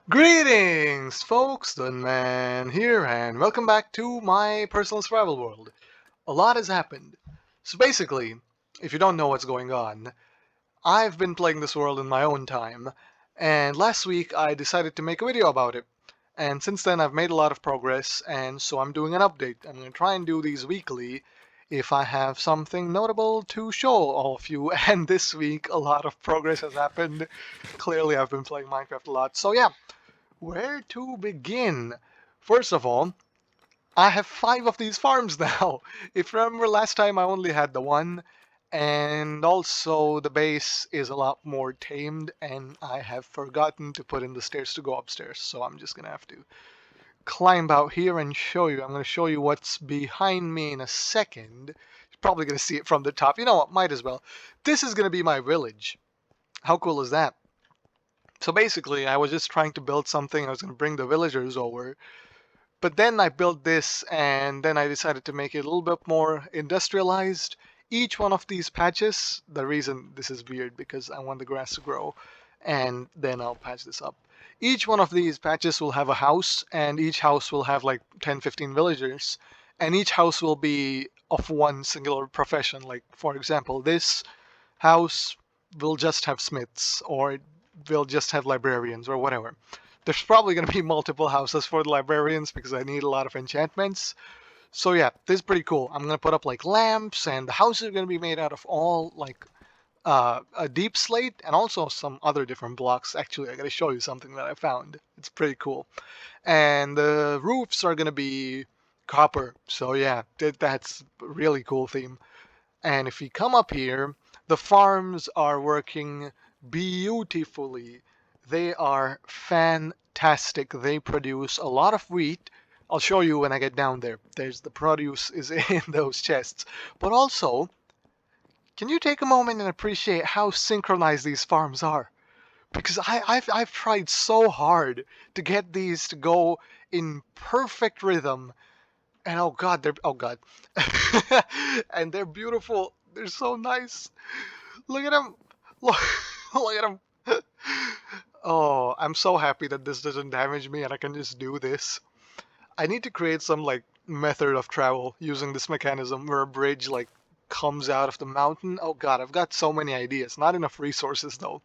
Greetings, folks! Dunman here, and welcome back to my personal survival world. A lot has happened. So basically, if you don't know what's going on, I've been playing this world in my own time, and last week I decided to make a video about it. And since then I've made a lot of progress, and so I'm doing an update. I'm going to try and do these weekly if I have something notable to show all of you. And this week a lot of progress has happened. Clearly I've been playing Minecraft a lot. So yeah, where to begin? First of all, I have 5 of these farms now. If you remember last time I only had the one, and also the base is a lot more tamed, and I have forgotten to put in the stairs to go upstairs, so I'm just gonna have to climb out here and show you. I'm gonna show you what's behind me in a second. You're probably gonna see it from the top. You know what, might as well. This is gonna be my village. How cool is that? So basically, I was just trying to build something. I was going to bring the villagers over. But then I built this, and then I decided to make it a little bit more industrialized. Each one of these patches, the reason this is weird, because I want the grass to grow, and then I'll patch this up. Each one of these patches will have a house, and each house will have like 10, 15 villagers. And each house will be of one singular profession. Like, for example, this house will just have smiths, or we'll just have librarians, or whatever. There's probably going to be multiple houses for the librarians because I need a lot of enchantments. So yeah, this is pretty cool. I'm going to put up like lamps, and the houses are going to be made out of all like a deep slate and also some other different blocks. Actually, I got to show you something that I found. It's pretty cool. And the roofs are going to be copper. So yeah, that's a really cool theme. And if we come up here, the farms are working beautifully. They are fantastic. They produce a lot of wheat. I'll show you when I get down there. There's the produce is in those chests. But also, can you take a moment and appreciate how synchronized these farms are? Because I've tried so hard to get these to go in perfect rhythm, and oh god, and they're beautiful. They're so nice. Look at them. Look, look at them. Oh, I'm so happy that this doesn't damage me and I can just do this. I need to create some like method of travel using this mechanism where a bridge like comes out of the mountain. Oh god, I've got so many ideas. Not enough resources though.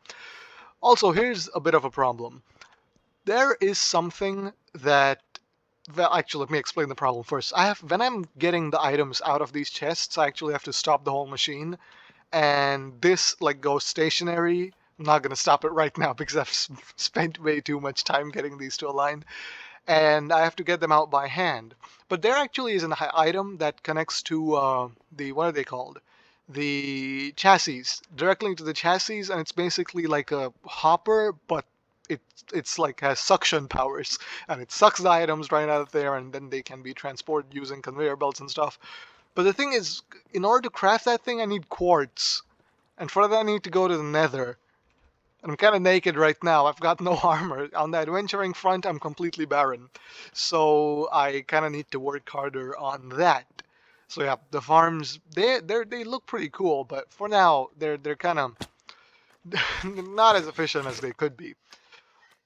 Also, here's a bit of a problem. There is something that well, actually, let me explain the problem first. When I'm getting the items out of these chests, I actually have to stop the whole machine, and this like goes stationary. I'm not gonna stop it right now because I've spent way too much time getting these to align, and I have to get them out by hand. But there actually is an item that connects to the what are they called? The chassis, directly into the chassis, and it's basically like a hopper, but it it's like has suction powers, and it sucks the items right out of there, and then they can be transported using conveyor belts and stuff. But the thing is, in order to craft that thing, I need quartz, and for that I need to go to the Nether. I'm kind of naked right now. I've got no armor. On the adventuring front, I'm completely barren. So I kind of need to work harder on that. So yeah, the farms they look pretty cool, but for now they're kind of not as efficient as they could be.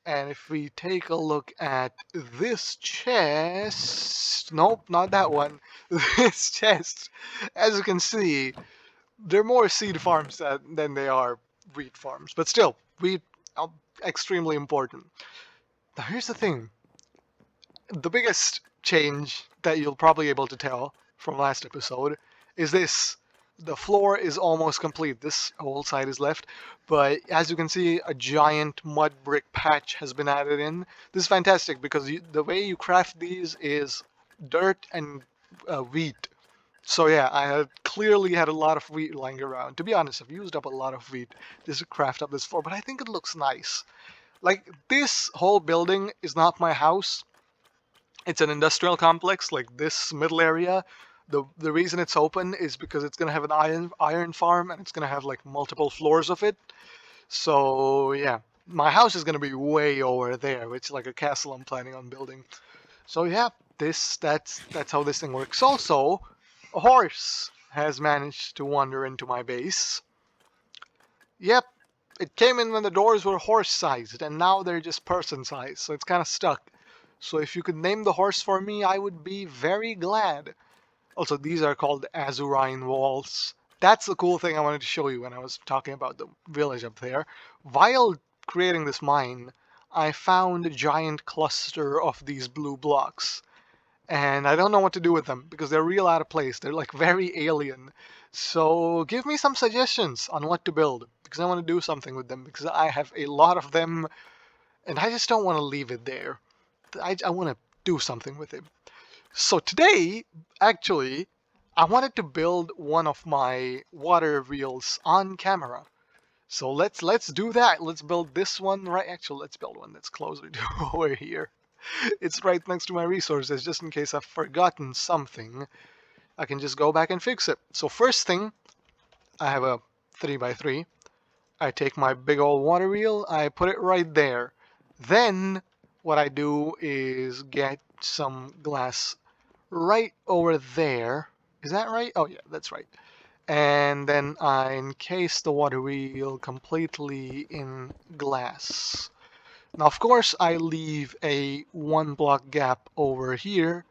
And if we take a look at this chest, nope, not that one. This chest, as you can see, they're more seed farms than they are wheat farms. But still, wheat are extremely important. Now here's the thing. The biggest change that you'll probably be able to tell from last episode is this. The floor is almost complete. This whole side is left, but as you can see, a giant mud brick patch has been added in. This is fantastic because the way you craft these is dirt and wheat. So yeah, I had clearly had a lot of wheat lying around. To be honest, I've used up a lot of wheat just to craft up this floor, but I think it looks nice. Like, this whole building is not my house. It's an industrial complex, like this middle area. The reason it's open is because it's gonna have an iron farm, and it's gonna have like multiple floors of it. So yeah, my house is gonna be way over there, which is like a castle I'm planning on building. So yeah, that's how this thing works. Also, a horse has managed to wander into my base. Yep, it came in when the doors were horse-sized, and now they're just person-sized, so it's kind of stuck. So if you could name the horse for me, I would be very glad. Also, these are called azurine walls. That's the cool thing I wanted to show you when I was talking about the village up there. While creating this mine, I found a giant cluster of these blue blocks. And I don't know what to do with them because they're real out of place. They're like very alien. So give me some suggestions on what to build because I want to do something with them because I have a lot of them and I just don't want to leave it there. I want to do something with it. So today, actually, I wanted to build one of my water wheels on camera. So let's do that. Let's build this one right. Actually, let's build one that's closer to over here. It's right next to my resources, just in case I've forgotten something. I can just go back and fix it. So first thing, I have a 3x3. I take my big old water wheel, I put it right there. Then what I do is get some glass right over there. Is that right? Oh yeah, that's right. And then I encase the water wheel completely in glass. Now, of course, I leave a 1 block gap over here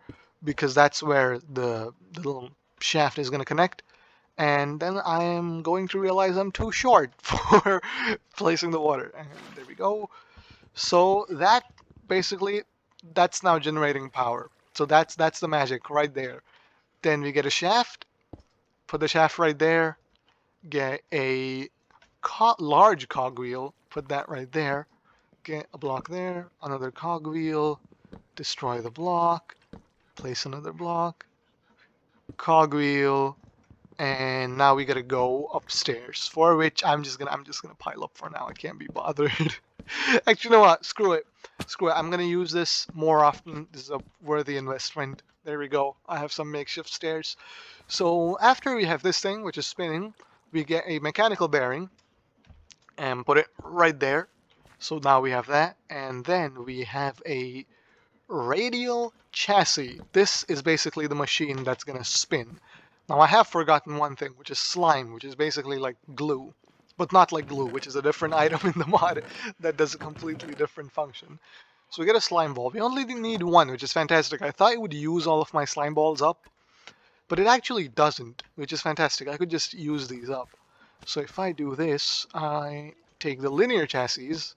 because that's where the little shaft is going to connect. And then I am going to realize I'm too short for placing the water. And there we go. So that basically, that's now generating power. So that's the magic right there. Then we get a shaft, put the shaft right there, get a large cogwheel, put that right there, get a block there, another cogwheel, destroy the block, place another block, cogwheel, and now we gotta go upstairs. For which I'm just gonna pile up for now. I can't be bothered. Actually, you know what? Screw it. Screw it. I'm gonna use this more often. This is a worthy investment. There we go. I have some makeshift stairs. So after we have this thing, which is spinning, we get a mechanical bearing and put it right there. So now we have that, and then we have a radial chassis. This is basically the machine that's gonna spin. Now I have forgotten one thing, which is slime, which is basically like glue. But not like glue, which is a different item in the mod that does a completely different function. So we get a slime ball. We only need one, which is fantastic. I thought it would use all of my slime balls up, but it actually doesn't, which is fantastic. I could just use these up. So if I do this, I take the linear chassis,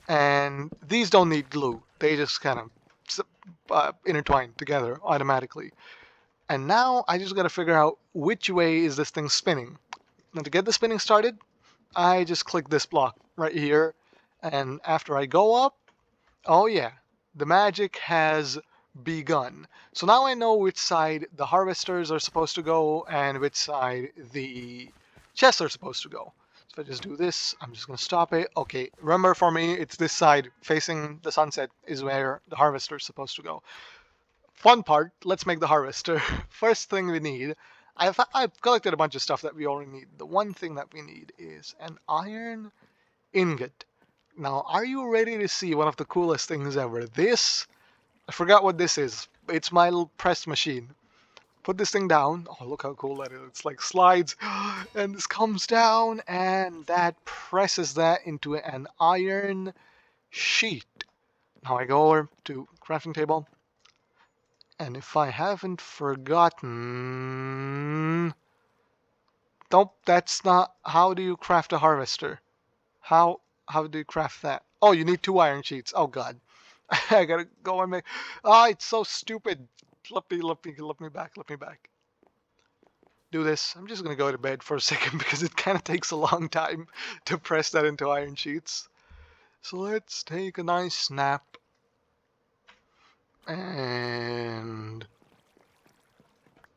and these don't need glue. They just kind of intertwine together automatically. And now I just got to figure out which way is this thing spinning. Now to get the spinning started, I just click this block right here. And after I go up, oh yeah, the magic has begun. So now I know which side the harvesters are supposed to go and which side the chests are supposed to go. So if I just do this, I'm just going to stop it. Okay, remember for me, it's this side facing the sunset is where the harvester is supposed to go. Fun part, let's make the harvester. First thing we need, I've collected a bunch of stuff that we already need. The one thing that we need is an iron ingot. Now, are you ready to see one of the coolest things ever? This, I forgot what this is. It's my little press machine. Put this thing down. Oh, look how cool that is. It's like slides, and this comes down, and that presses that into an iron sheet. Now I go over to crafting table. And if I haven't forgotten... Nope, that's not... How do you craft a harvester? How do you craft that? Oh, you need 2 iron sheets. Oh, God. I gotta go and make... Ah, it's so stupid. Let me back. Let me back. Do this. I'm just gonna go to bed for a second because it kind of takes a long time to press that into iron sheets. So let's take a nice nap. And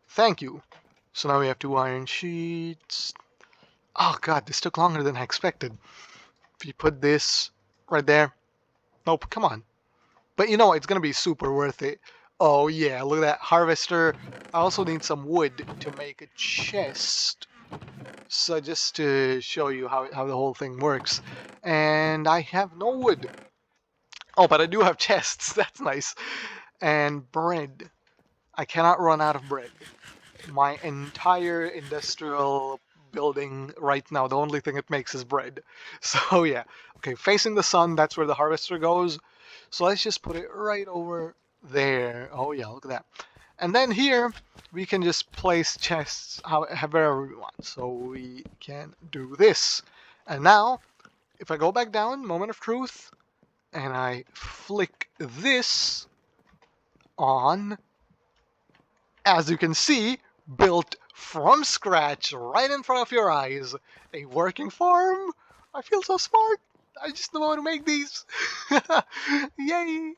thank you. So now we have 2 iron sheets. Oh god, this took longer than I expected. If you put this right there. Nope, come on. But you know, it's gonna be super worth it. Oh yeah, look at that harvester. I also need some wood to make a chest. So just to show you how the whole thing works. And I have no wood. Oh, but I do have chests. That's nice. And bread. I cannot run out of bread. My entire industrial building right now. The only thing it makes is bread. So yeah. Okay, facing the sun, that's where the harvester goes. So let's just put it right over there. Oh yeah, look at that. And then here, we can just place chests however we want. So we can do this. And now, if I go back down, moment of truth, and I flick this on, as you can see, built from scratch right in front of your eyes, a working farm. I feel so smart. I just know how to make these. Yay!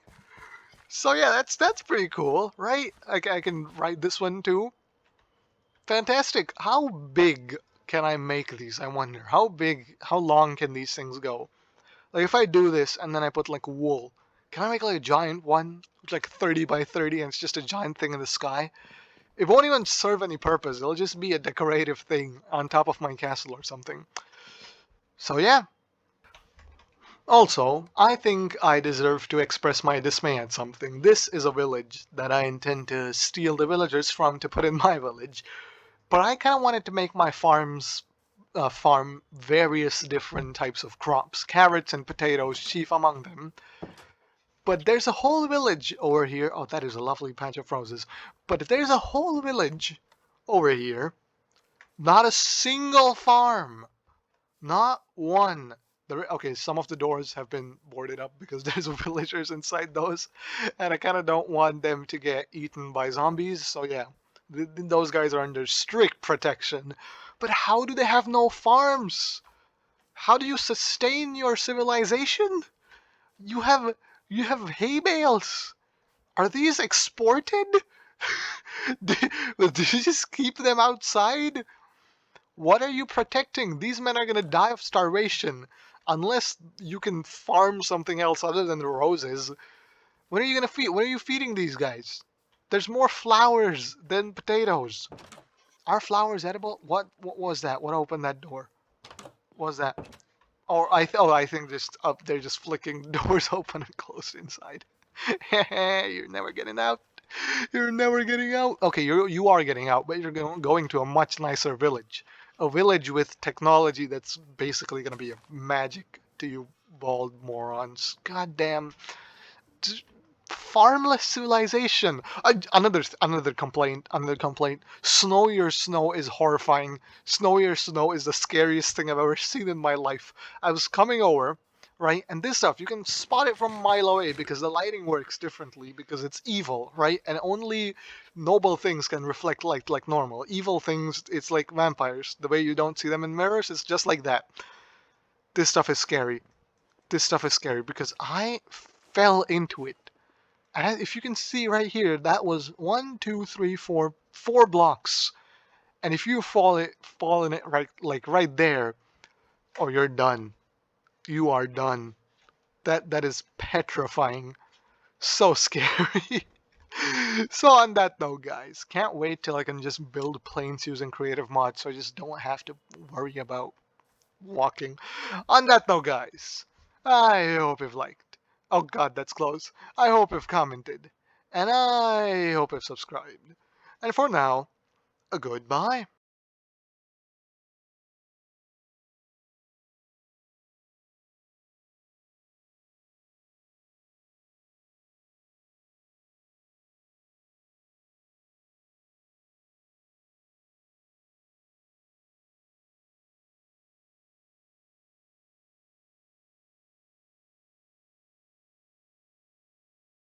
So yeah, that's pretty cool, right? I can write this one too. Fantastic. How big can I make these? I wonder. How big, how long can these things go? Like if I do this and then I put like wool, can I make like a giant one? Like 30 by 30 and it's just a giant thing in the sky? It won't even serve any purpose. It'll just be a decorative thing on top of my castle or something. So yeah. Also, I think I deserve to express my dismay at something. This is a village that I intend to steal the villagers from to put in my village. But I kind of wanted to make my farm various different types of crops, carrots and potatoes chief among them. But there's a whole village over here. Oh, that is a lovely patch of roses. But there's a whole village over here. Not a single farm. Not one. Okay, some of the doors have been boarded up because there's villagers inside those. And I kind of don't want them to get eaten by zombies. So yeah, those guys are under strict protection. But how do they have no farms? How do you sustain your civilization? You have you have hay bales. Are these exported? do, do you just keep them outside? What are you protecting? These men are gonna die of starvation unless you can farm something else other than the roses. What are you gonna feed? What are you feeding these guys? There's more flowers than potatoes. Are flowers edible? What was that? What opened that door? What was that? I think just up they're just flicking doors open and closed inside. You're never getting out. You're never getting out. Okay, you are getting out, but you're going to a much nicer village. A village with technology that's basically going to be a magic to you bald morons. Goddamn. Farmless civilization. Another complaint. Another complaint. Snowier snow is horrifying. Snowier snow is the scariest thing I've ever seen in my life. I was coming over, right, and this stuff you can spot it from a mile away because the lighting works differently because it's evil, right, and only noble things can reflect light like normal. Evil things, it's like vampires. The way you don't see them in mirrors, it's just like that. This stuff is scary. This stuff is scary because I fell into it. And if you can see right here, that was 4 blocks. And if you fall in it right there, oh, you're done. You are done. That is petrifying. So scary. So on that note, guys, can't wait till I can just build planes using creative mods, so I just don't have to worry about walking. On that note, guys, I hope you've liked. Oh god, that's close. I hope you've commented. And I hope you've subscribed. And for now, a goodbye.